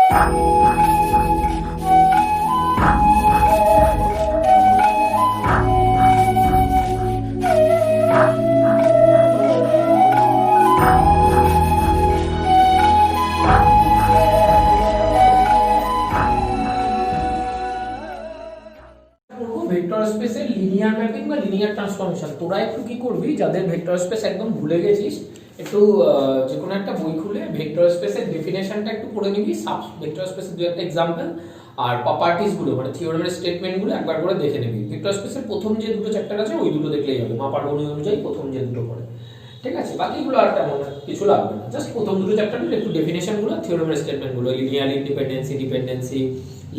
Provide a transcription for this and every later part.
Vector স্পেসের linear mapping বা linear transformation. তোরা একটু কি করবি, যাদের ভেক্টর স্পেস একদম ভুলে গেছিস, একটু যে কোনো একটা বই খুলে ভেক্টর স্পেসের ডেফিনেশনটা একটু পড়ে নিবি, সাব ভেক্টর স্পেসের দুই একটা এক্সাম্পল আর প্রপার্টিজ গুলো মানে থিওরেমের স্টেটমেন্ট গুলো একবার করে দেখে নিবি। ভেক্টর স্পেসের প্রথম যে দুটো চ্যাপ্টার আছে ওই দুটো দেখলেই হবে, মাপার গণি অনুযায়ী প্রথম যে দুটো পড়ে, ঠিক আছে? বাকিগুলো আর তেমন কিছু লাগবে না, জাস্ট প্রথম দুটো চ্যাপ্টারের একটু ডেফিনেশন গুলো, থিওরেমের স্টেটমেন্ট গুলো, লিনিয়ার ইন্ডিপেন্ডেন্সি, ডিপেন্ডেন্সি,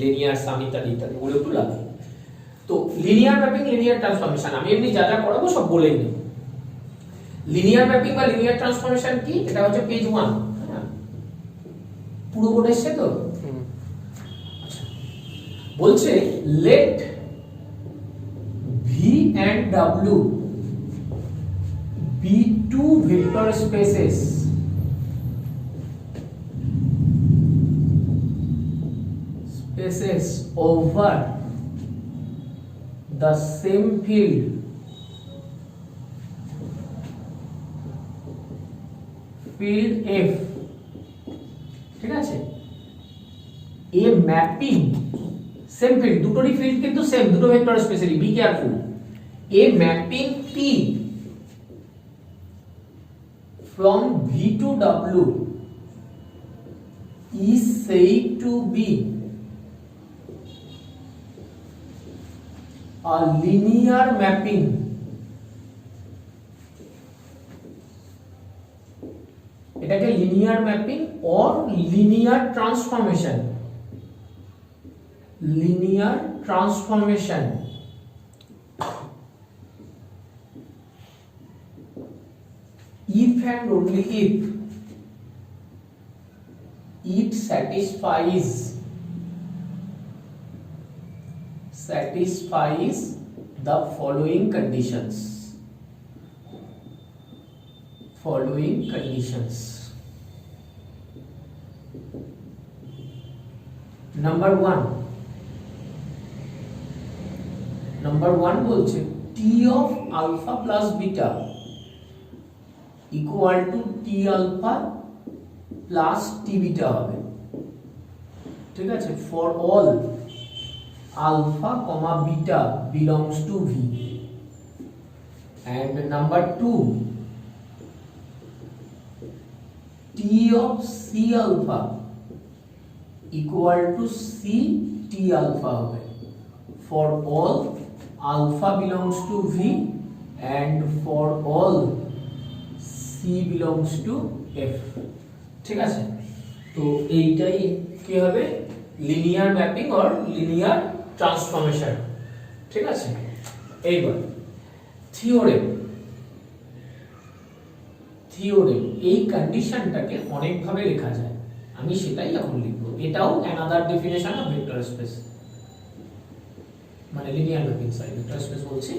লিনিয়ার সাম ইত্যাদি ইত্যাদি ওগুলো একটু লাগবে। তো লিনিয়ার ম্যাপিং, লিনিয়ার ট্রান্সফরমেশন আমি এমনি যা যা পড়াবো সব বলেই নেব। লিনিয়ার ম্যাপিং বা লিনিয়ার ট্রান্সফরমেশন কি, এটা হচ্ছে পেজ 1। হ্যাঁ, পুরো বোর্ড এসছে তো? আচ্ছা, বলছে let V and W be two vector spaces over the same field F, ঠিক আছে? a mapping same field, দুটোরই ফিল্ড কিন্তু সেম, দুটো ভেক্টর স্পেসেরই, be careful. a mapping P from V to W is said to be a linear mapping এটাকে linear mapping or linear transformation, linear transformation if and only if it satisfies the following conditions. Number one বলছে T of alpha plus beta equal to T alpha plus T beta হবে, ঠিক আছে? for all alpha comma beta belongs to V. And number 2, T of C alpha equal to C T alpha হবে for all alpha belongs to V and for all C belongs to F, ঠিক আছে? তো এইটাই কি হবে, linear mapping or linear transformation, ঠিক আছে? এইবার থিওরেম এই কন্ডিশনটাকে অনেক ভাবে লেখা যায়, আমি সেটাই এখন লিখব। এটাও another definition of vector space, মানে linear mapping, sorry vector space বলছি।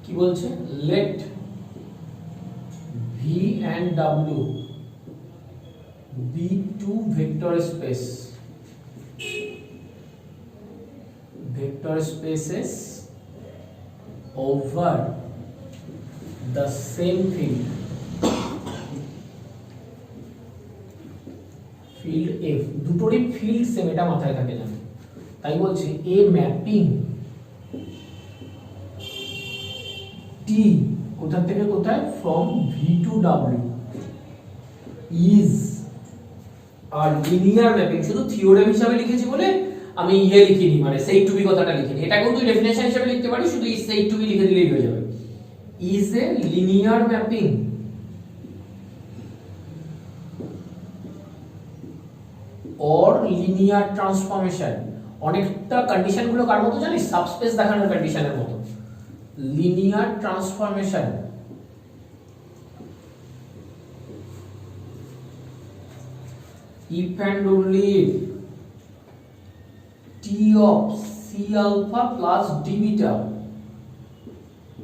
কি বলছে, let V and W be two vector spaces over the same field F, দুটোরই ফিল্ড সেম, এটা মাথায় থাকে না, তাই বলছে a mapping T কোথা থেকে কোথায়, from V to W is a linear mapping। শুধু থিওরেম হিসাবে লিখেছি বলে আমি ইয়ে লিখিনি, মানে সেই টু বি কথাটা লিখিনি, এটা কিন্তু ডেফিনেশন হিসেবে লিখতে পারি, শুধু is said to be লিখে দিলেই হয়ে যাবে। is a linear mapping or linear transformation, অনেকটা কন্ডিশন গুলো কার মতো জানিস, সাবস্পেস দেখানোর কন্ডিশনের মতো। Linear transformation if and only if T of C alpha plus D beta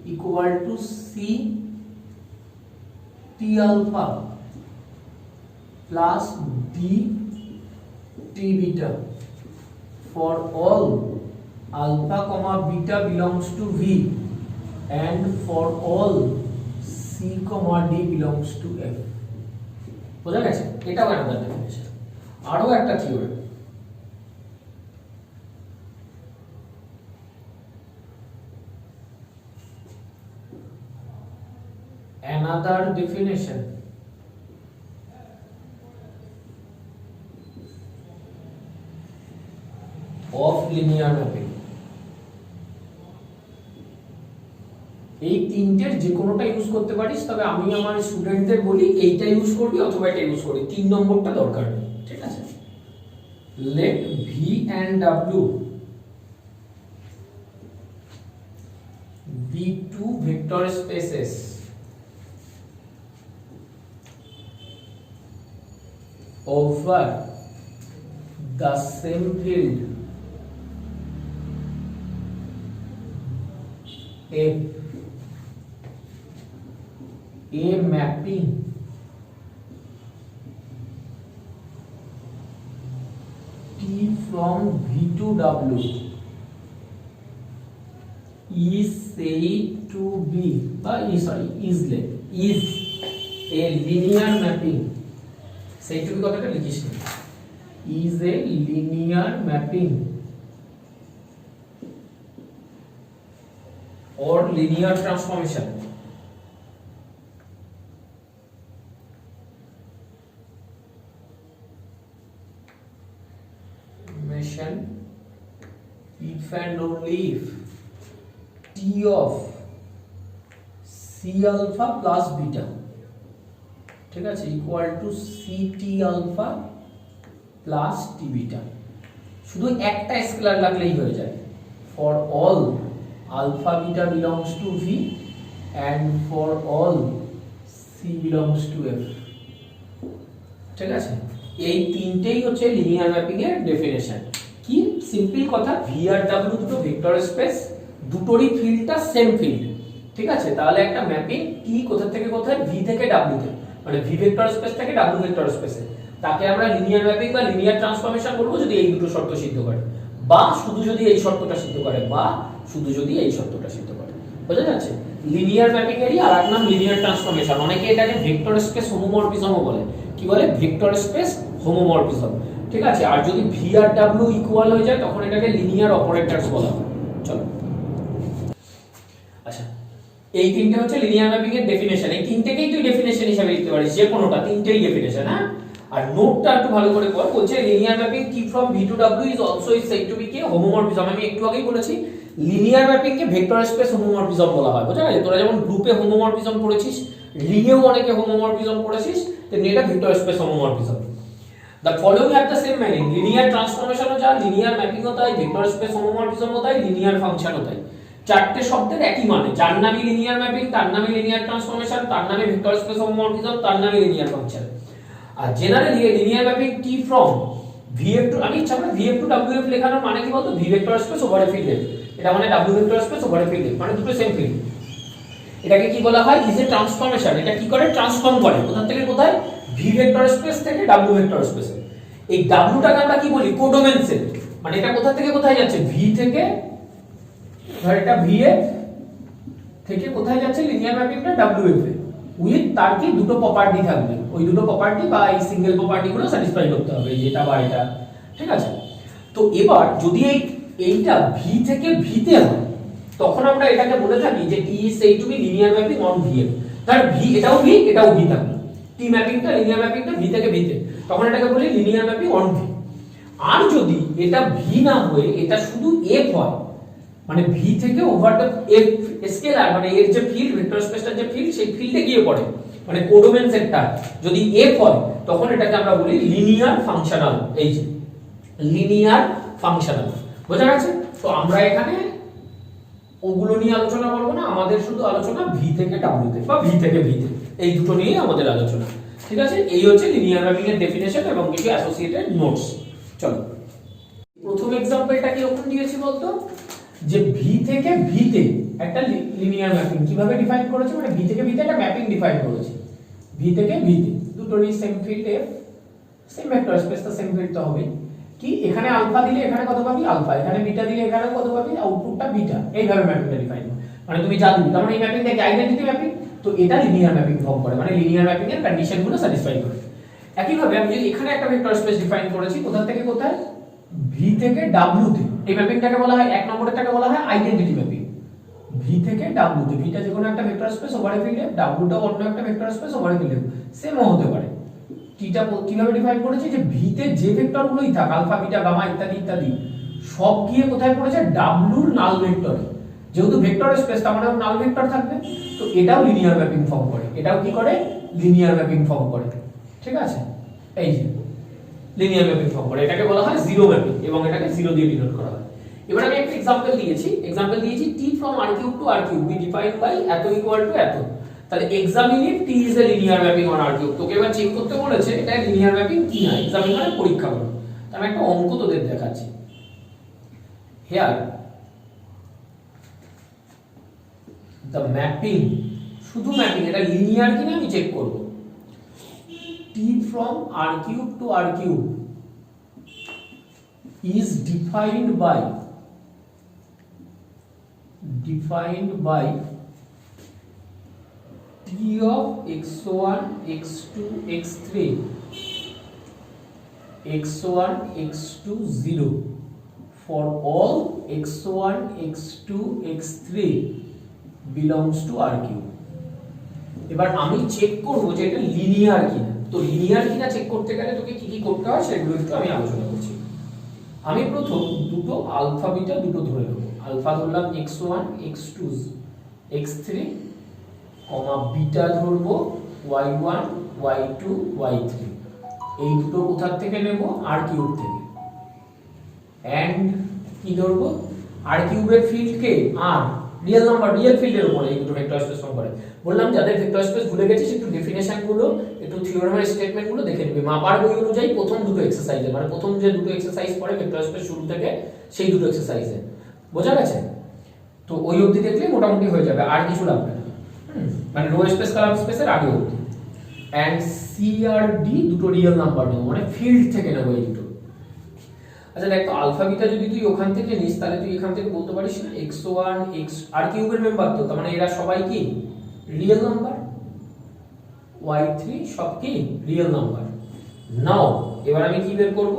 equal to C T alpha plus D T beta for all alpha comma beta belongs to V and for all C comma D belongs to F. বোঝা গেছে? এটাও একটা definition. আরো একটা theorem, another definition of linear mapping। এই তিনটের যে কোনোটা ইউজ করতে পারিস, তবে আমি আমার স্টুডেন্টদের বলি এইটা ইউজ করবি অথবা এটা ইউজ করবি, 3 নম্বরটা দরকার নেই, ঠিক আছে? let V and W be two vector spaces over the same field if a mapping T from V to W is said to be is a linear mapping। said to be কথাটা লিখিস না, is a linear mapping or linear transformation if and only if T of C alpha plus beta, ঠিক আছে, equal to CT alpha plus T beta। শুধু একটা scalar লাগলেই হয়ে যায়, for all alpha beta belongs to V and for all C belongs to F, ঠিক আছে? এই তিনটেই হচ্ছে লিনিয়ার ম্যাপিং এর ডেফিনেশন। কি সিম্পল কথা, ভি আর ডাব্লিউ দুটো ভেক্টর স্পেস, দুটোরই ফিল্ডটা সেম ফিল্ড, ঠিক আছে? তাহলে একটা ম্যাপিং কি কোথা থেকে কোথায়, ভি থেকে ডাব্লিউ তে, মানে ভি ভেক্টর স্পেস থেকে ডাব্লিউ ভেক্টর স্পেসে, তাকে আমরা লিনিয়ার ম্যাপিং বা লিনিয়ার ট্রান্সফরমেশন বলবো যদি এই দুটো শর্ত সিদ্ধ করে, বা শুধু যদি এই শর্তটা সিদ্ধ করে, বা শুধু যদি এই শর্তটা সিদ্ধ করে। বোঝা যাচ্ছে? লিনিয়ার ম্যাপিং এরই আরেক নাম লিনিয়ার ট্রান্সফরমেশন। অনেকে এটাকে ভেক্টর স্পেস হোমোমরফিজমও বলে। কি বলে? ভেক্টর স্পেস হোমোমরফিজম, ঠিক আছে? আর যদি ভি আর ডাব্লিউ ইকুয়াল হয়ে যায় তখন এটাকে লিনিয়ার অপারেটরস বলা হয়। চলো, আচ্ছা, এই তিনটে হচ্ছে লিনিয়ার ম্যাপিং এর ডেফিনেশন। এই তিনটেকেই তুই ডেফিনেশন হিসেবে লিখতে পারিস, যে কোনোটা, তিনটেই ডেফিনেশন। হ্যাঁ, আর নোটটা একটু ভালো করে পড়। বলছে linear mapping T from V to W is also is said to be K homomorphism. আমি একটু আগেই বলেছি লিনিয়ার ম্যাপিং কে ভেক্টর স্পেস হোমোমরফিজম বলা হয়। বুঝা গেছে? তোরা যেমন গ্রুপে হোমোমরফিজম পড়েছিস, রিংয়েও অনেকে হোমোমরফিজম পড়েছিস, তেমনি এটা vector space homomorphism. The following have the same meaning। Linear transformation ও যা, লিনিয়ার ম্যাপিং ও তাই, ভেক্টর স্পেস হোমোমরফিজম ও তাই, লিনিয়ার ফাংশন ও তাই। চারটে শব্দের একই মানে, যার নামই লিনিয়ার ম্যাপিং, তার নামই লিনিয়ার ট্রান্সফরমেশন, তার নামই ভেক্টর স্পেস হোমোমরফিজম, তার নামই লিনিয়ার ফাংশন। আর generally linear mapping T from VF to, আমি ইচ্ছা করে VF to WF লেখানোর মানে কি বলতো, V vector space over a field, এটা মানে W vector space over a field, মানে দুটো সেম ফিল্ড। এটাকে কি বলা হয়? Is a transformation. এটা কি করে? ট্রান্সফর্ম করে কোথা থেকে কোথায়? ভি ভেক্টর স্পেস থেকে W ভেক্টর স্পেসে। এই Wটাকে আমরা কি বলি? Codomain set. মানে এটা কোথা থেকে কোথায় যাচ্ছে? ভি থেকে, ধর এটা VF থেকে কোথায় যাচ্ছে? লিনিয়ার ম্যাপিংটা WF এ, উইথ তার কি দুটো প্রপার্টি থাকবে, ওই দুটো প্রপার্টি বা এই সিঙ্গেল প্রপার্টি গুলো স্যাটিসফাই করতে হবে, এটা বা এটা, ঠিক আছে? তো এবার যদি এইটা ভি থেকে ভিতে হয় তখন আমরা এটাকে বলে থাকি যে T is said to be linear mapping on V F. তার ভি, এটাও ভি থাকবে, টি ম্যাপিংটা, লিনিয়ার ম্যাপিংটা ভি থেকে ভিতে, তখন এটাকে বলি লিনিয়ার ম্যাপিং অন ভি। আর যদি এটা ভি না হয়ে এটা শুধু এফ হয়, মানে ভি থেকে ওভার দ্য এফ স্কেলার, মানে এর যে ফিল্ড, ভেক্টর স্পেসটার যে ফিল্ড, সেই ফিল্ডে গিয়ে পড়ে, মানে কোডোমেন সেটটা যদি এফ হয় তখন এটাকে আমরা বলি লিনিয়ার ফাংশনাল। এই যে লিনিয়ার ফাংশনাল, বোঝা গেছে? তো আমরা এখানে ওগুলো নিয়ে আলোচনা করব না, আমাদের শুধু আলোচনা ভি থেকে ডাব্লিউ তে বা ভি থেকে ভি তে, এই দুটো নিয়ে আমাদের আলোচনা। ঠিক আছে, এই হচ্ছে লিনিয়ার ম্যাপিং এর ডেফিনেশন এবং কিছু অ্যাসোসিয়েটেড নোটস। চলো প্রথম এক্সাম্পলটা কি রকম দিয়েছি বলতো, যে ভি থেকে ভিতে একটা লিনিয়ার ম্যাপিং কিভাবে ডিফাইন করেছে, মানে ভি থেকে ভিতে একটা ম্যাপিং ডিফাইন করেছে। ভি থেকে ভিতে দুটোরই same field F, same vector space, তো সেম ফিল্ড তো হবে কি, এখানে আলফা দিলে এখানে কত পাবি আলফা, এখানে বিটা দিলে এখানে কত পাবি আউটপুটটা বিটা, এইভাবে ম্যাপিংটা ডিফাইন করে। মানে তুমি যা দিবি, তার মানে এই ম্যাপিংটা কি আইডেন্টিটি ম্যাপিং, তো এটা লিনিয়ার ম্যাপিং ফর্ম করে, মানে লিনিয়ার ম্যাপিং এর কন্ডিশনগুলো স্যাটিসফাই করে। একই ভাবে আমি যদি এখানে একটা ভেক্টর স্পেস ডিফাইন করেছি, কোথা থেকে কোথায়, ভি থেকে ডাব্লিউ তে, এই ম্যাপিংটাকে বলা হয় এক নম্বরেরটাকে বলা হয় আইডেন্টিটি ম্যাপিং। ভি থেকে ডাব্লিউ তে, ভিটা যে কোনো একটা vector space over a field F, ডাব্লিউটা অন্য একটা vector space over a field F, সেমও হতে পারে। টিটা কিভাবে ডিফাইন করেছে, যে ভি তে যে ভেক্টরগুলোই থাক আলফা বিটা গামা ইত্যাদি ইত্যাদি সব গিয়ে কোথায় পড়েছে, ডাব্লিউর নাল ভেক্টরে। যেহেতু ভেক্টর স্পেস তার মানে নাল ভেক্টর থাকবে, তো এটাও লিনিয়ার ম্যাপিং ফর্ম করে, এটাও কি করে লিনিয়ার ম্যাপিং ফর্ম করে। ঠিক আছে, এই যে লিনিয়ার ম্যাপিং ফর্ম করে, এটাকে বলা হয় জিরো ম্যাপিং এবং এটাকে জিরো দিয়ে ডিনোট করা হয়। এবার আমি একটা এক্সাম্পল দিয়েছি t from r cube to r cube be defined by এত ইকুয়াল টু এত। তাহলে examine if t is a linear mapping on r cube, তোকে এবার চেক করতে বলেছে এটা লিনিয়ার ম্যাপিং কি না, এক্সামিন মানে পরীক্ষা করো। আমি একটা অঙ্ক তোদের দেখাচ্ছি। হিয়ার the mapping, শুধু ম্যাপিং, এটা লিনিয়ার কিনা আমি চেক করব। t from r cube to r cube is defined by t of x1 x2 x3 x1 x2 0 for all x1 x2 x3 belongs to r cube। এবার আমি check করব যে এটা লিনিয়ার কিনা। তো লিনিয়ার কিনা চেক করতে গেলে তোকে কি কি করতে হয় সেগুলো একটু আমি আলোচনা করছি। আমি প্রথম দুটো আলফা বিটা দুটো ধরে নেব। আলফা ধরলাম x1 x2 x3 কমা বিটা ধরবো y1 y2 y3। এই দুটো কোথা থেকে নেব, r কিউব থেকে। এন্ড কি ধরবো, r কিউবের ফিল্ড কে r, রিয়েল নাম্বার রিয়েল ফিল্ডের উপরে এই দুটো ভেক্টর স্পেস ফর্ম করে। বললাম যাদের ভেক্টর স্পেস ভুলে গেছিস একটু ডেফিনেশন গুলো একটু থিওরেমের স্টেটমেন্ট গুলো দেখে নিবি। মাপার বই অনুযায়ী প্রথম দুটো এক্সারসাইজে, মানে প্রথম যে দুটো এক্সারসাইজ পড়ে ভেক্টর স্পেস শুরু থেকে সেই দুটো এক্সারসাইজে, বোঝা গেছে? তো ওই অবধি দেখলে মোটামুটি হয়ে যাবে, আর কিছু লাগবে না। মানে রো স্পেস কলাম স্পেসের আগে অবধি। এন্ড সি আর ডি দুটো রিয়েল নাম্বার নেব, মানে ফিল্ড থেকে নেব এই দুটো। আচ্ছা দেখ, তো আলফা বিটা যদি তুই ওখান থেকে নিস তাহলে তুই এখান থেকে বলতে পারিস না x1 x আর কিউবের মেম্বার, তো তার মানে এরা সবাই কি রিয়েল নাম্বার, y3 সব কি রিয়েল নাম্বার। নাও এবার আমি কি বের করব,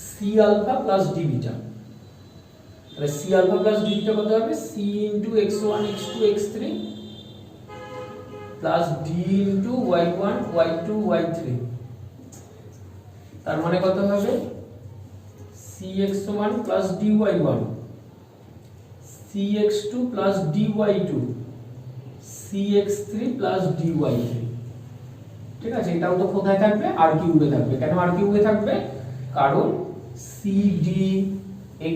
c alpha plus d beta. তাহলে c alpha plus d beta কত হবে, c into x1 x2 x3 plus d into y1 y2 y3। তার মানে কত হবে, cx1 plus dy1 cx2 plus dy2 cx3 plus dy3। ঠিক আছে, এটাও তো কোথায় থাকবে, r কিউবে থাকবে। কেন r কিউবে থাকবে, কারণ cd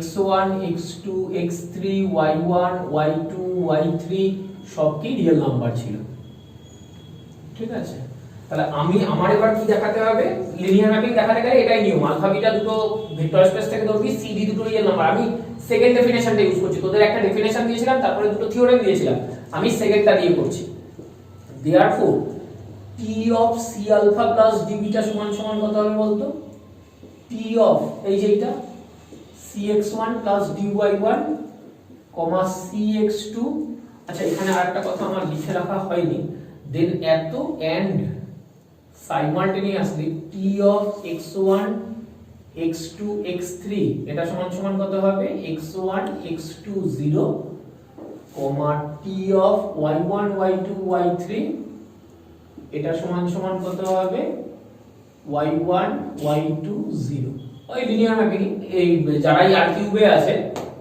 x1 x2 x3 y1 y2 y3 সব কি রিয়েল নাম্বার ছিল। ঠিক আছে, তাহলে আমি আমার এবার কি দেখাতে হবে, লিনিয়ার ম্যাপিং দেখাতে গেলে এটাই নিয়ম, আলফা বিটা দুটো ভেক্টর স্পেস থেকে ধরবি, সিডি দুটো রিয়েল নাম্বার। আমি সেকেন্ড ডেফিনেশনটা ইউজ করছি, তোদের একটা ডেফিনেশন দিয়েছিলাম তারপরে দুটো থিওরেম দিয়েছিলাম, আমি সেকেন্ডটা দিয়ে করছি। Therefore T of C alpha plus D beta সমান সমান কত হবে বলতো, টি অফ এই যে এটা cx1 প্লাস dy1 কমা cx2। আচ্ছা এখানে আরেকটা কথা আমার লিখে রাখা হয়নি, দেন এত and simultaneously t of x1 x2 x3 এটা সমান সমান কত হবে, x1 x2 0 comma t of y1 y2 y3 এটা সমান সমান কত হবে, y1 y2 0। ওই লিনিয়ার ম্যাপিং, এই যারাই r কিউবে আছে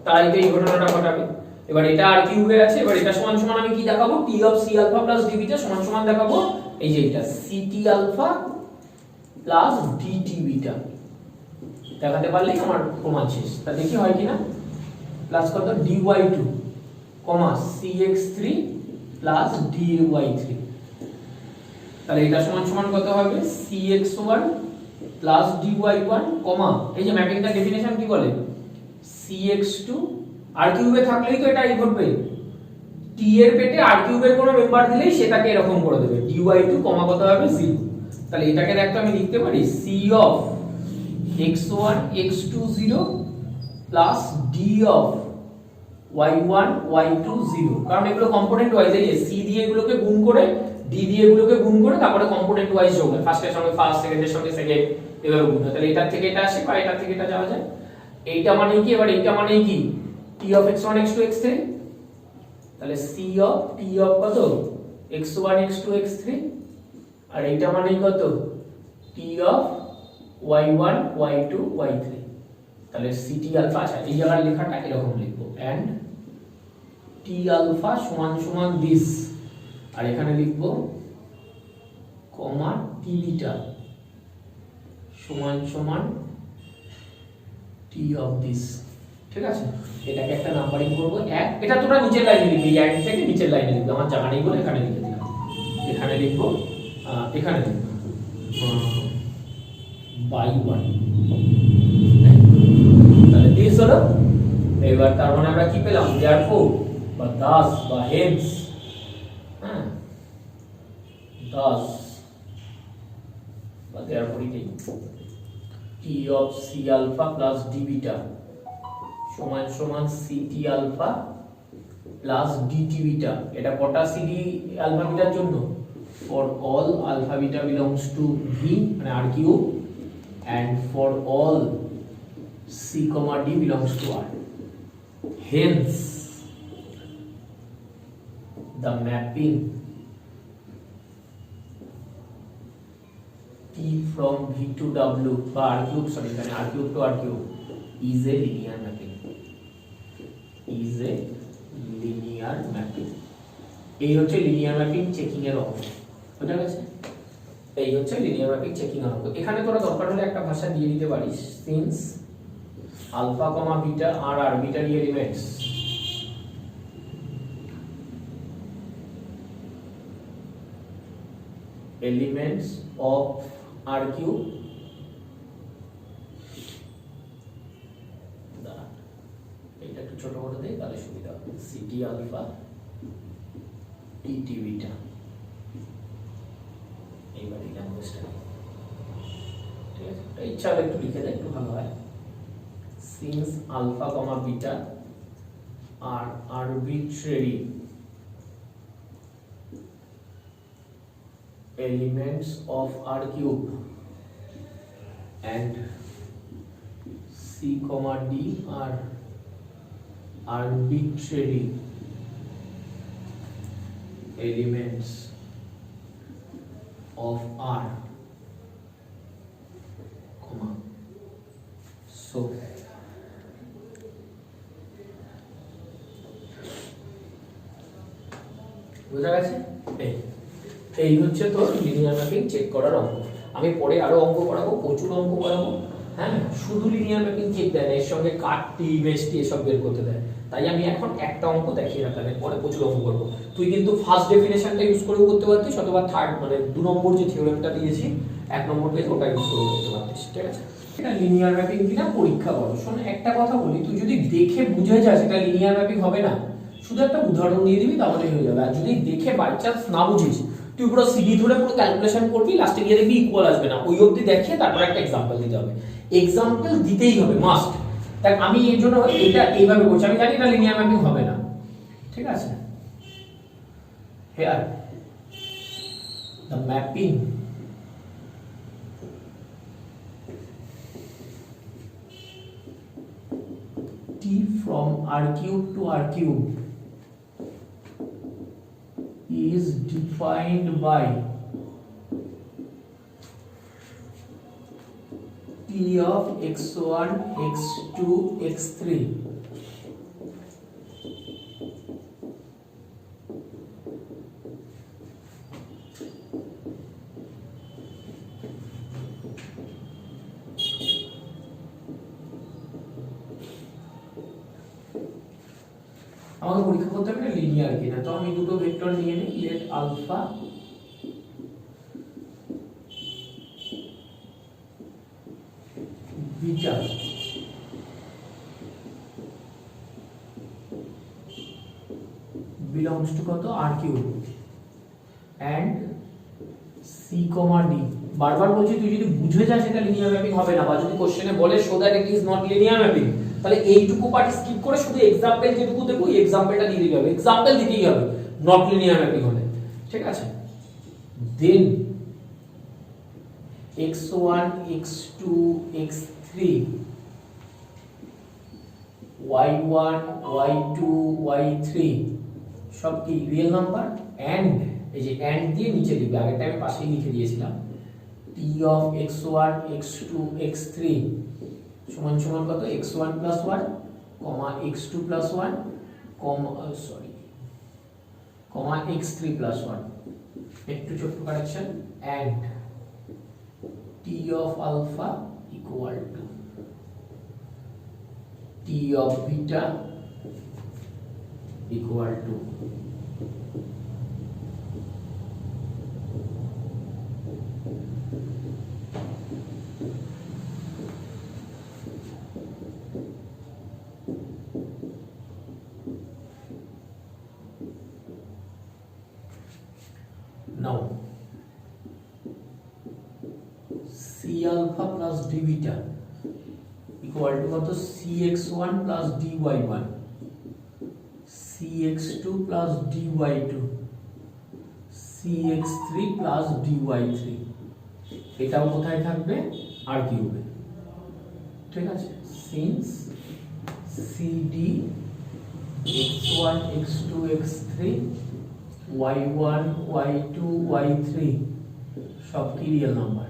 তারাই এই ঘটনাটা ঘটাবে। এবার এটা r কিউবে আছে, এবার এটা সমান সমান আমি কি দেখাবো, t of c alpha plus d beta সমান সমান দেখাবো এই যে এটা ct alpha plus dt beta. দেখাতে পারলেই আমার প্রমাণ শেষ। তা দেখি হয় কিনা, প্লাস কত dy2 কমা cx3 প্লাস dy3। তাহলে এটা সমান সমান কত হবে cx1 প্লাস dy1 কমা এই যে ম্যাপিংটা ডেফিনেশন কি বলে cx2 r কিউবে থাকলেই তো এটা এই ঘটবে t এর পেটে r কিউবের কোনো মেম্বার দিলেই সেটাকে এরকম করে দেবে dy2 কমা কত হবে 0 তাহলে এটাকে দেখো আমি লিখতে পারি c of x1 x2 0 plus d of y1 y2 0 কারণ এগুলো কম্পোনেন্ট ওয়াইজ এই c দিয়ে এগুলোকে গুণ করে d দিয়ে এগুলোকে গুণ করে তারপরে কম্পোনেন্ট ওয়াইজ যোগ হয় ফার্স্টের সঙ্গে ফার্স্ট সেকেন্ডের সঙ্গে সেকেন্ড এভাবে গুণ হয় তাহলে এটা থেকে এটা আসে বা এটা থেকে এটা যাওয়া যায় এইটা মানে কি এবার এইটা মানে কি t of x1 x2 x3 তাহলে c of t of কত x1 x2 x3 আর এইটা মানে কত t of y1 y2 y3 তাহলে ct আলফা আছে এই জায়গার লেখাটা এরকম লিখব and t আলফা সমান সমান this আর এখানে লিখব কমা t বিটা সমান সমান t of this ঠিক আছে এটাকে একটা নাম্বারিং করব 1 এটা তোমরা নিচের লাইনে লিখবে এই 1 থেকে নিচের লাইনে লিখবে আমার জানা নেই বলে এখানে লিখে দিলাম এখানে লিখব এখানে লিখব by 1 তাহলে this হলো এবার তার মানে আমরা কি পেলাম therefore বা thus বা hence হ্যাঁ thus বা therefore এটাই t of c alpha plus d beta সমান সমান ct alpha plus dt beta এটা কটা cd alpha beta এর জন্য for all alpha beta belongs to v মানে r cube and for all c comma d belongs to r hence the mapping t from v to w বা r cube sorry এখানে r cube to r cube is a linear mapping এই হচ্ছে linear mapping checking এর অঙ্ক বুঝা গেছে এই হচ্ছে লিনিয়ার ম্যাপিং চেকিং এর অঙ্ক এখানে তোরা দরকার হলে একটা ভাষা দিয়ে দিতে পারিস since alpha comma beta are arbitrary elements of R cube এটা একটু ছোট করে দেই তাহলে সুবিধা হবে সিটি আলফা টি বিটা এইবার এটা আন্ডারস্ট্যান্ড ঠিক আছে এটা ইচ্ছা হলে একটু লিখে দেয় একটু ভালো হয় since alpha comma beta are arbitrary elements of R cube and C comma D are arbitrary elements of R comma so বুঝা গেছে এই হচ্ছে তো লিনিয়ার ম্যাপিং চেক করার অঙ্ক আমি পরে আরো অঙ্ক করাবো প্রচুর অঙ্ক করাবো হ্যাঁ শুধু লিনিয়ার ম্যাপিং চেক দেয় না এর সঙ্গে কাটটি বেস্টি এসব বের করতে দেয় তাই আমি এখন একটা অঙ্ক দেখিয়ে রাখলাম পরে প্রচুর অঙ্ক করব তুই কিন্তু ফার্স্ট ডেফিনেশনটা ইউজ করে করতে পারতিস অথবা থার্ড মানে 2 নম্বর যে থিওরেমটা দিয়েছি 1 নম্বর পেজ ওটা ইউজ করে করতে পারতিস ঠিক আছে এটা লিনিয়ার ম্যাপিং কিনা পরীক্ষা করো শোন একটা কথা বলি তুই যদি দেখে বুঝে যাস এটা লিনিয়ার ম্যাপিং হবে না শুধু একটা উদাহরণ দিয়ে দিবি তাহলেই হয়ে যাবে আর যদি দেখে বাই চান্স না বুঝিস তুই পুরো সিডি ধরে পুরো ক্যালকুলেশন করবি লাস্টে গিয়ে দেখবি ইকুয়াল আসবে না ওই অবধি দেখে তারপর একটা एग्जांपल দিতে হবে एग्जांपल দিতেই হবে মাস্ট তাই আমি এর জন্য এটা এইভাবে করছি আমি জানি এটা লিনিয়ার ম্যাপিং হবে না ঠিক আছে here the mapping t from r cube to r cube is defined by t of x1 x2 x3 আমাকে পরীক্ষা করতে হবে লিনিয়ার কিনা তো আমি দুটো ভেক্টর নিয়ে নিই let alpha beta belongs to কত r cube and c, d বারবার বলছি তুই যদি বুঝে যাস এটা লিনিয়ার ম্যাপিং হবে না, বা যদি কোশ্চেনে বলে so that it is not linear mapping, তাহলে এইটুকু পার্ট স্কিপ করে শুধু এক্সাম্পল যেটুকু দেবো এই এক্সাম্পলটা দিয়ে দিতে হবে, এক্সাম্পল দিতেই হবে নট লিনিয়ার ম্যাপিং হলে, ঠিক আছে। দেন x1 x2 x3 y1 y2 y3 সব কি রিয়েল নাম্বার, এন্ড এই যে এন্ড দিয়ে নিচে লিখবে, আগের টাইমে পাশেই লিখে দিয়েছিলাম t of x1 x2 x3 সমান সমান কত x1 plus 1 x2 plus 1 x3 plus 1, একটু ছোট্ট correction, and t of alpha equal to t of beta equal to now c alpha plus d beta equal to কত cx1 plus dy1 cx2 plus dy2 cx3 plus dy3, এটাও কোথায় থাকবে r কিউবে, ঠিক আছে। since cd x1 x2 x3 y1 y2 y3 সব কি real number,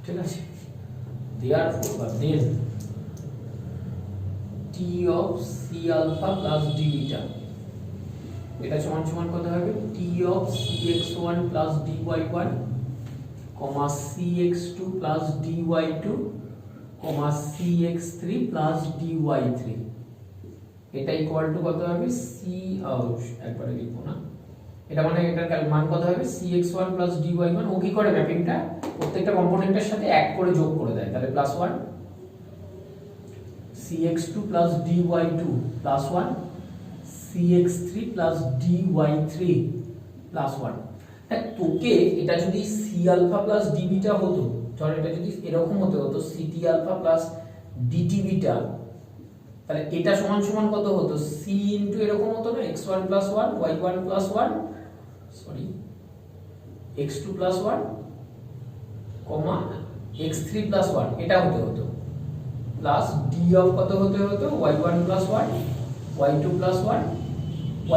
ঠিক আছে। therefore বা then t of c alpha plus d beta এটা সমান সমান কত হবে t of cx1 plus dy1 cx2 plus dy2 cx3 plus dy3, এটা ইকুয়াল টু কত হবে c একবারে লিখবো না, এটা মানে এটার মান কত হবে cx1 plus dy1, ও কি করে ম্যাপিংটা প্রত্যেকটা কম্পোনেন্টের সাথে এক করে যোগ করে দেয়, তাহলে +1 cx2 plus dy2 +1 cx3 plus dy3 +1। তোকে এটা যদি c alpha plus d beta হতো, ধর এটা যদি এরকম হতো ct alpha plus dt beta, তাহলে এটা সমান সমান কত হতো c ইনটু এরকম হতো না x1 plus 1 y1 plus 1 x2 plus 1 x3 plus 1, এটা হতো প্লাস d অফ কত হতো y1 plus 1 y2 plus 1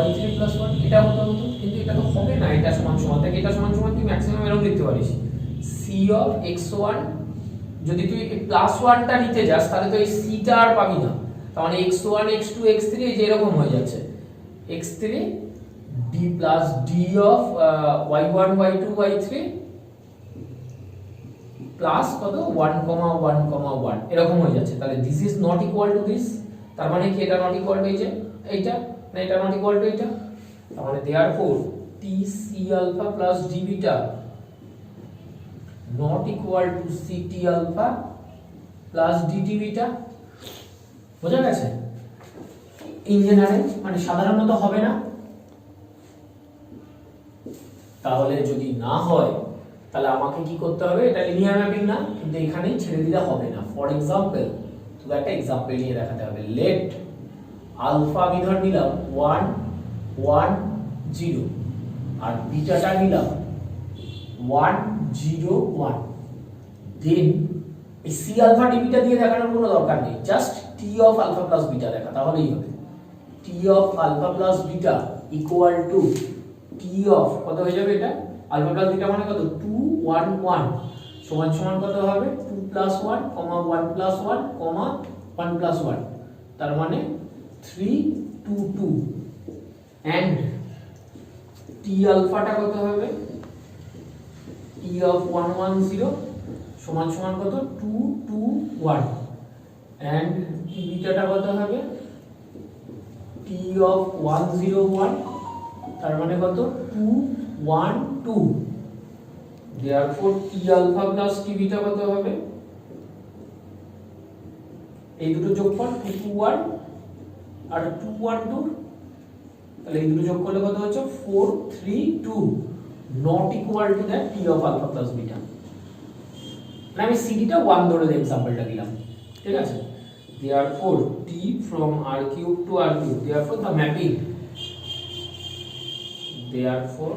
y3 plus 1, এটা হতো, কিন্তু এটা তো হবে না, এটা সমান সমান থাকে, এটা সমান সমান তুই ম্যাক্সিমাম এরকম লিখতে পারিস c of x1, যদি তুই +1 টা নিতে যাস তাহলে তো এই c টা আর পাবি না, তার মানে x1 x2 x3 এই যে এরকম হয়ে যাচ্ছে x3 d plus d of y1 y2 y3 plus কত 1 1 1 এরকম হয়ে যাচ্ছে, তাহলে this is not equal to this, তার মানে কি এটা not equal to এই যে এইটা, না এটা not equal to এটা, তার মানে therefore t c alpha plus d beta not equal to ct alpha plus dt beta, বোঝা গেছে। ইন জেনারেল মানে সাধারণত হবে না, তাহলে যদি না হয় তাহলে আমাকে কি করতে হবে, এটা লিনিয়ার ম্যাপিং না কিন্তু এখানেই ছেড়ে দিলে হবে না। ফর एग्जांपल তো একটা एग्जांपल নিয়ে দেখাতে হবে, লেট আলফা আমি ধর নিলাম 1 1 0 আর বিটাটা নিলাম 1 0 1, দেন এই c আলফা d বিটা দিয়ে দেখানোর কোনো দরকার নেই, just t of alpha plus beta দেখা, তাহলেই হবে t of alpha plus beta equal to t of কত হয়ে যাবে, এটা আলফা প্লাস বিটা মানে কত 2 1 1 সমান সমান কত হবে 2 প্লাস 1 1 প্লাস 1 1 প্লাস 1, তার মানে 3 2 2, এন্ড t আলফাটা কত হবে t অফ 1 1 0 সমান সমান কত 2 2 1, এন্ড t বিটাটা কত হবে t অফ 1 0 1, তার মানে কত 2 1 2, therefore t alpha plus t beta কত হবে এই দুটো যোগফল 2 2 1 আর 2 1 2, তাহলে এই দুটো যোগ করলে কত হচ্ছে 4 3 2, not equal to that t of alpha plus beta. মানে আমি সিডিটা 1 ধরে এক্সাম্পলটা দিলাম, ঠিক আছে। therefore t from r cube to r cube, therefore the mapping, therefore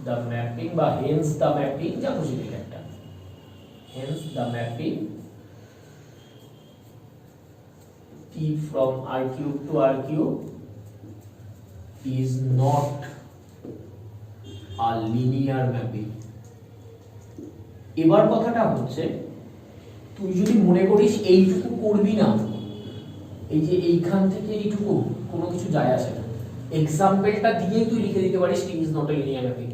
the mapping বা hence the mapping, যা খুশি লিখে একটা, hence the mapping t from r cube to r cube is not a linear mapping। এবার কথাটা হচ্ছে তুই যদি মনে করিস এইটুকু করবি না, এই যে এইখান থেকে এইটুকু কোনো কিছু যায় আসে না, এক্সাম্পলটা দিয়েই তুই লিখে দিতে পারিস T is not a linear mapping.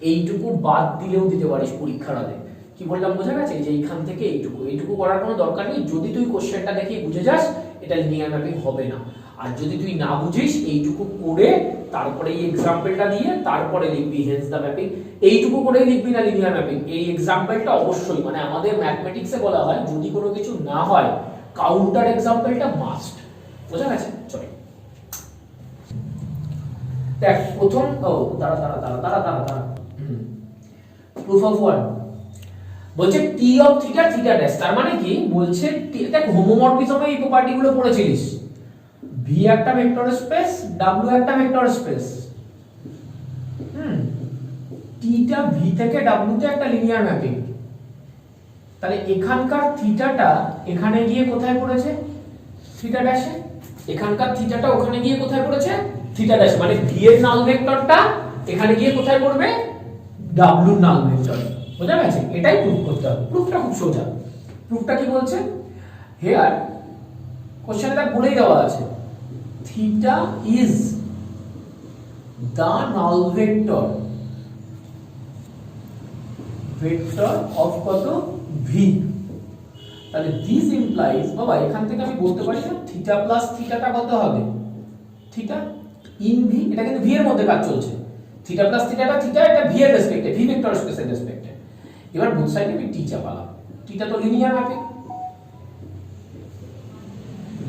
এইটুকু বাদ দিলেও দিতে পারিস পরীক্ষার আগে। কি বললাম বোঝা গেছে? যে এইখান থেকে এইটুকু করার কোনো দরকার নেই। যদি তুই কোশ্চেনটা দেখে বুঝে যাস এটা লিনিয়ার ম্যাপিং হবে না, আর যদি তুই না বুঝিস এইটুকু করে তারপরে এই এক্সাম্পলটা দিয়ে তারপরে লিখবি হেন্স দ্য ম্যাপিং। এইটুকু করেই লিখবি না লিনিয়ার ম্যাপিং, এই এক্সাম্পলটা অবশ্যই, মানে আমাদের ম্যাথমেটিক্সে বলা হয় যদি কোনো কিছু না হয় কাউন্টার এক্সাম্পলটা মাস্ট। বোঝা গেছে? চলো দেখ প্রথম দাঁড়া প্রুফ অফ ওয়ান বলছে T of theta theta dash, তার মানে কি বলছে দেখ হোমোমরফিজমে এই প্রপার্টিগুলো পড়েছিলিস, ভি একটা ভেক্টর স্পেস, ডাব্লিউ একটা ভেক্টর স্পেস, টিটা ভি থেকে ডাব্লিউ তে একটা লিনিয়ার ম্যাপিং। তাহলে এখানকার থিটাটা এখানে গিয়ে কোথায় পড়েছে? থিটা ড্যাশে। এখানকার থিটাটা ওখানে গিয়ে কোথায় পড়েছে? থিটা ড্যাশে। মানে ভি এর নাল ভেক্টরটা এখানে গিয়ে কোথায় পড়বে? ডাব্লিউ নাল ভেক্টর। বোঝা গেছে? এটাই প্রুফ করতে হবে। প্রুফটা খুব সোজা। প্রুফটা কি বলছে? হিয়ার কোশ্চেনে তা বলেই দেওয়া আছে, theta is the null vector of কত? ভি। তাহলে দিস ইমপ্লাইজ, বাবা এখান থেকে আমি বলতে পারি না থিটা প্লাস থিটাটা কত হবে? Theta in V. এটা কিন্তু ভি এর মধ্যে কাজ চলছে। থিটা প্লাস থিটাটা থিটা, এটা ভি এর রেসপেক্টে, ভি ভেক্টর স্পেসের রেসপেক্টে। এবার বোথ সাইডে আমি টি চাপালাম। টিটা তো লিনিয়ার ম্যাপিং,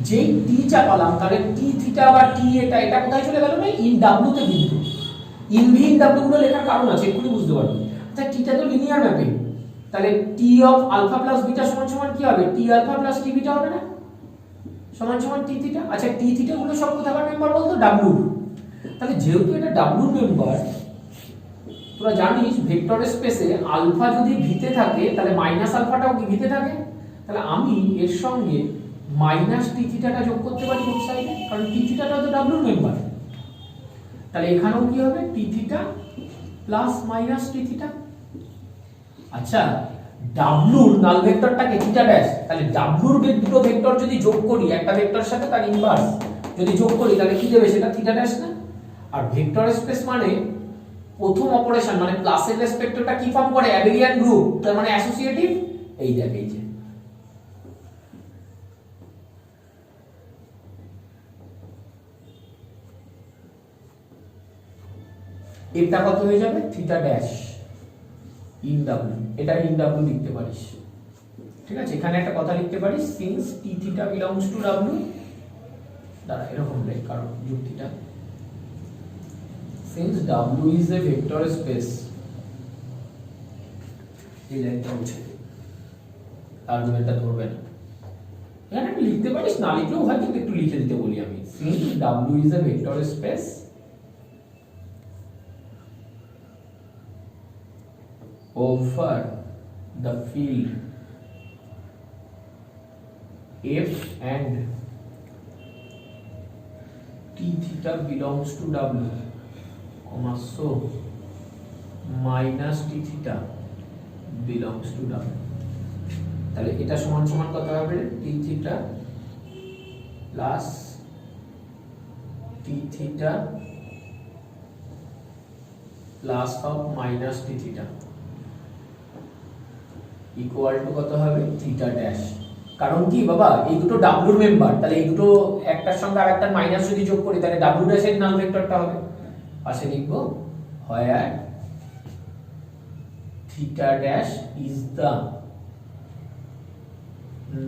যেই টি চাপালাম তাহলে টি থিটা বা টি এটা কোথায় চলে গেল? না ইন ডাব্লিউ তে বিন্দু। ইন ভি ইন ডাব্লিউ গুলো লেখার কারণ আছে, এক্ষুনি বুঝতে পারবি। আচ্ছা টিটা তো লিনিয়ার ম্যাপিং, তাহলে T of alpha plus beta সমান সমান কি হবে? টি আলফা প্লাস টি বিটা হবে না? সমান সমান টি থিটা। আচ্ছা টি থিটা গুলো সব কোথাকার মেম্বার বলতো? ডাব্লিউ। তাহলে যেহেতু এটা ডাব্লিউ মেম্বার, তোরা জানিস ভেক্টর স্পেসে আলফা যদি ভিতে থাকে তাহলে মাইনাস আলফাটাও কি ভিতে থাকে? তাহলে আমি এর সঙ্গে মাইনাস টি থিটাটা যোগ করতে পারি বোথ সাইডে, কারণ টি থিটাটা তো ডাব্লিউ মেম্বার। তাহলে এখানেও কি হবে? টি থিটা প্লাস মাইনাস টি থিটা। আচ্ছা ডাব্লিউর নাল ভেক্টরটাকে থিটা ড্যাশ, তাহলে ডাব্লিউর দুটো ভেক্টর যদি যোগ করি একটা ভেক্টরের সাথে তার ইনভার্স যদি যোগ করি তাহলে কি দেবে? সেটা থিটা ড্যাশ না? আর ভেক্টর স্পেস মানে প্রথম অপারেশন মানে প্লাসের রেসপেক্টটা কি ফর্ম করে? অ্যাবেলিয়ান গ্রুপ, তার মানে অ্যাসোসিয়েটিভ। এই দেখ এই যে এটা কত হয়ে যাবে? Theta dash in W. এটা ইন ডাব্লিউ লিখতে পারিস, ঠিক আছে। এখানে একটা কথা লিখতে পারিস, since T theta belongs to W, দাঁড়া এরকম লেখ কারণ যুক্তিটা, since W is a vector space, এই লাইনটা মুছে দে, আর্গুমেন্টটা ধরবে না। এখানে লিখতে পারিস, না লিখলেও হয়, কিন্তু একটু লিখে দিতে বলি আমি, since W is a vector space over the field F and T theta belongs to W, so minus T theta belongs to W। তাহলে এটা সমান সমান কত হবে? T theta plus T theta plus of minus T theta equal to কত হবে? Theta dash. কারণ কি বাবা এই দুটো ডাব্লিউর মেম্বার, তাহলে এই দুটো একটার সঙ্গে আরেকটার মাইনাস যদি যোগ করি তাহলে ডাব্লিউ ড্যাশের নাল ভেক্টরটা হবে, পাশে লিখব where theta dash is the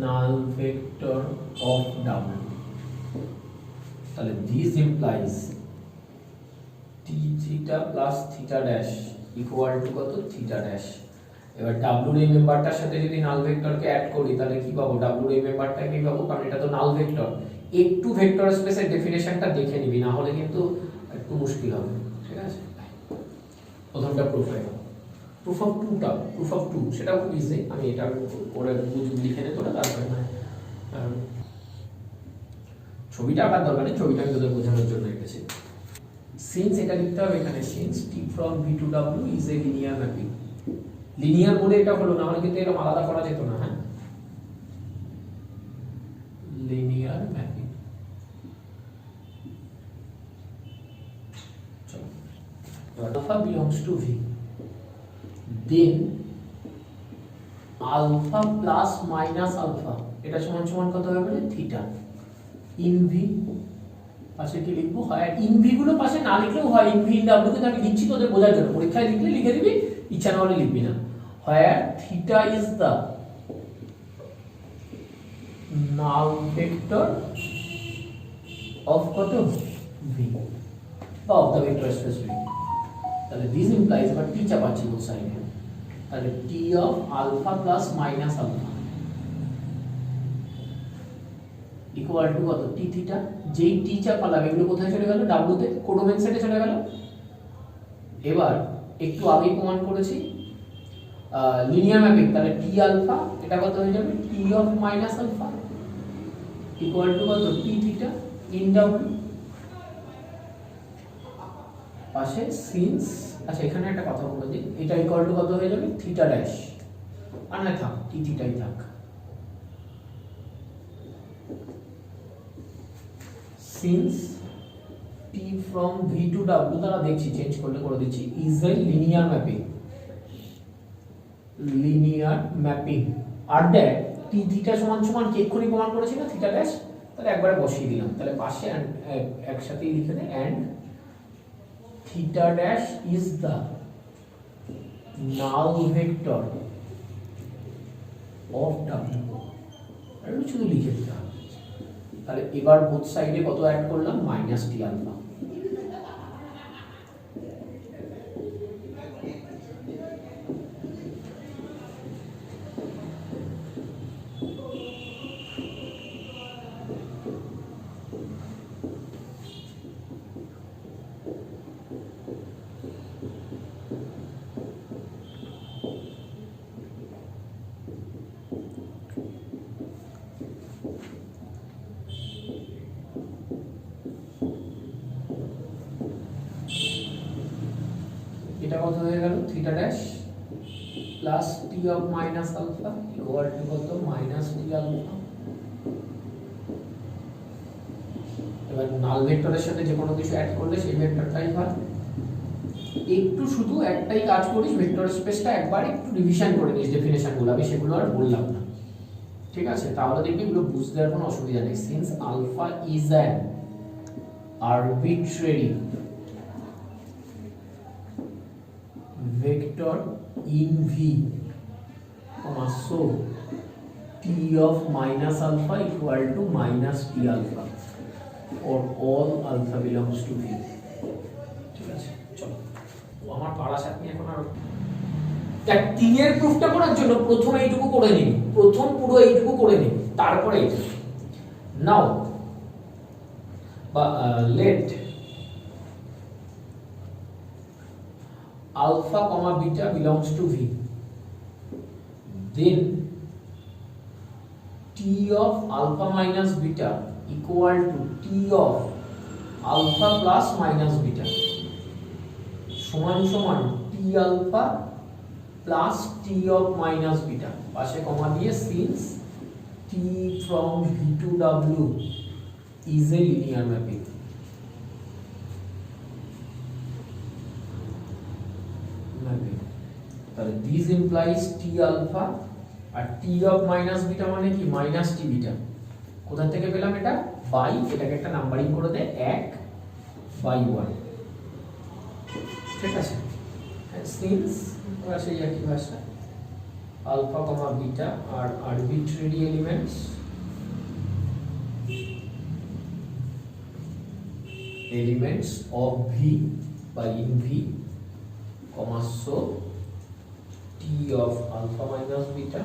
null vector of W, তাহলে this implies t theta plus theta dash equal to কত theta dash। এবার W এই মেম্বারটার সাথে যদি নাল ভেক্টরকে অ্যাড করি তাহলে কি পাবো, W এই মেম্বারটা কি পাবো, কারণ এটা তো নাল ভেক্টর। একটু ভেক্টর স্পেসের ডেফিনেশনটা দেখে নিবি, না হলে কিন্তু একটু মুশকিল হবে, ঠিক আছে। প্রথমটা প্রুফ হয়ে গেল। প্রুফ অফ টু সেটাও খুব ইজি, আমি এটা করে লিখে নে তোরা, তারপরে না ছবিটা আঁকার দরকার নেই, ছবিটা আমি তোদের বোঝানোর জন্য এঁকেছি। সিন্স এটা লিখতে হবে এখানে, since t from v to w is a linear mapping। Linear বলে এটা হলো, না হলে কিন্তু এরকম আলাদা করা যেত না। হ্যাঁ, লিনিয়ার ম্যাপিং। চলো, alpha belongs to v, then alpha plus minus alpha এটা সমান সমান কত হবে বলে থিটা ইন ভি। পাশে কি লিখবো, হয় ইন ভি গুলো পাশে না লিখলেও হয়, ইন ভি ইন ডাব্লিউ কে আমি লিখছি তোদের বোঝার জন্য, পরীক্ষায় লিখলে লিখে দিবি, ইচ্ছা না হলে লিখবি না। where theta is the null vector of কত v বা of the vector space v, তাহলে this implies আবার t চাপাচ্ছি both side এ, তাহলে t of alpha plus minus alpha equal to কত t theta। যেই t চাপালাম এগুলো কোথায় চলে গেল, w তে, কোডোমেন সেটে চলে গেল। এবার একটু আগেই প্রমাণ করেছি লিনিয়ার ম্যাপিং, তাহলে t আলফা এটা কত হয়ে যাবে, t of minus alpha equal to কত t থিটা ইন w। পাশে সিন্স, আচ্ছা এখানে একটা কথা বলে দিই, এটা ইকুয়াল টু কত হয়ে যাবে থিটা ড্যাশ, আর না থাক t থিটাই থাক। Since t from v to w দ্বারা দেখছি চেঞ্জ করলে করে দিচ্ছি is a linear mapping, linear mapping. আর দেখ টি থিটা সমান সমান কি এক্ষুনি প্রমাণ করেছি না থিটা ড্যাশ, তাহলে একবারে বসিয়ে দিলাম, তাহলে পাশে একসাথেই লিখে দে and theta dash is the null vector of W, আর শুধু লিখে দিতে হবে। তাহলে এবার বোথ সাইডে কত অ্যাড করলাম, মাইনাস টি আলফা। এটা কত হয়ে গেল, theta dash plus T of minus alpha equal to কত মাইনাস টি আলফা। এবার নাল ভেক্টরের সাথে যে কোনো কিছু অ্যাড করলে সেই ভেক্টরটাই হয়। একটু শুধু একটাই কাজ করিস, ভেক্টর স্পেসটা একবার একটু রিভিশন করে নিস ডেফিনেশনগুলো, আমি সেগুলো আর বললাম না, ঠিক আছে। তাহলে দেখবি এগুলো বুঝতে আর কোনো অসুবিধা নেই। Since alpha is an arbitrary vector in V, so t of minus alpha equal to minus t alpha for all alpha belongs to V। ঠিক আছে, চলো আমার পাড়া সাথে এখন আর দেখ তিনের প্রুফটা করার জন্য প্রথমে এইটুকু করে নিবি, প্রথম পুরো এইটুকু করে নিবি, তারপরে এটা নাও বা late alpha comma beta belongs to V, then t of alpha minus beta equal to t of alpha plus minus beta সমান সমান t alpha plus t of minus beta, পাশে কমা দিয়ে since t from V to W is a linear mapping। তাহলে this implies t alpha R t of minus beta মানে কি minus t beta। কোথা থেকে পেলাম এটা, বাই, এটাকে একটা নাম্বারিং করে দে 1 বাই 1, ঠিক আছে। সিন্স সেই একই ভাষা alpha comma beta are arbitrary elements of V by in V, comma, so T of alpha minus beta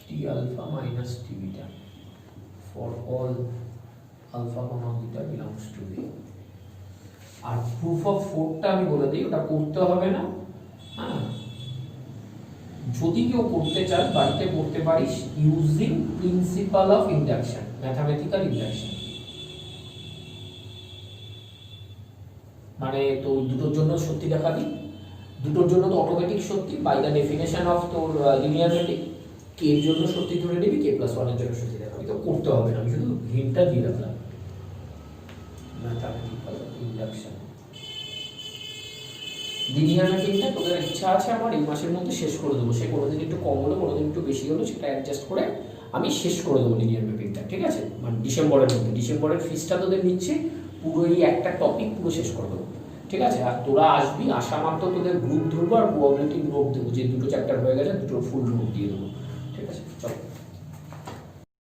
T alpha minus T beta for all alpha comma beta belongs to V. আর proof of 4টা আমি বলে দিই, ওটা করতে হবে না। হ্যাঁ, যদি কেউ করতে চাস বাড়িতে করতে পারিস, using principal of induction, mathematical induction. মানে তো দুটোর জন্য সত্যি দেখাবি, দুটোর জন্য তো অটোমেটিক সত্যি বাই দ্য ডেফিনেশন অফ তোর লিনিয়ার ম্যাথমেটিক। কে এর জন্য সত্যি ধরে নিবি, কে প্লাস 1 এর জন্য সত্যি দেখাবি, তো করতে হবে না, আমি শুধু হিন্টটা দিয়ে রাখলাম। ম্যাথমেটিক্যাল ইন্ডাকশন লিনিয়ার ম্যাথমেটিক্সটা তোদের ইচ্ছা আছে আমার এই মাসের মধ্যে শেষ করে দেবো। সে কোনোদিন একটু কম হলো, কোনোদিন একটু বেশি হলো, সেটা অ্যাডজাস্ট করে আমি শেষ করে দেবো লিনিয়ার ম্যাপিংটা, ঠিক আছে? মানে ডিসেম্বরের মধ্যে, ডিসেম্বরের ফিসটা তোদের নিচ্ছে, পুরো এই একটা টপিক পুরো শেষ করে দেবো, ঠিক আছে? আর তোরা আসবি, আসা মাত্র তোদের গ্রুপ ধরবো আর প্রবাবিলিটি গ্রুপ দেবো, যে দুটো চ্যাপ্টার হয়ে গেছে দুটো ফুল গ্রুপ দিয়ে দেবো, ঠিক আছে? চল।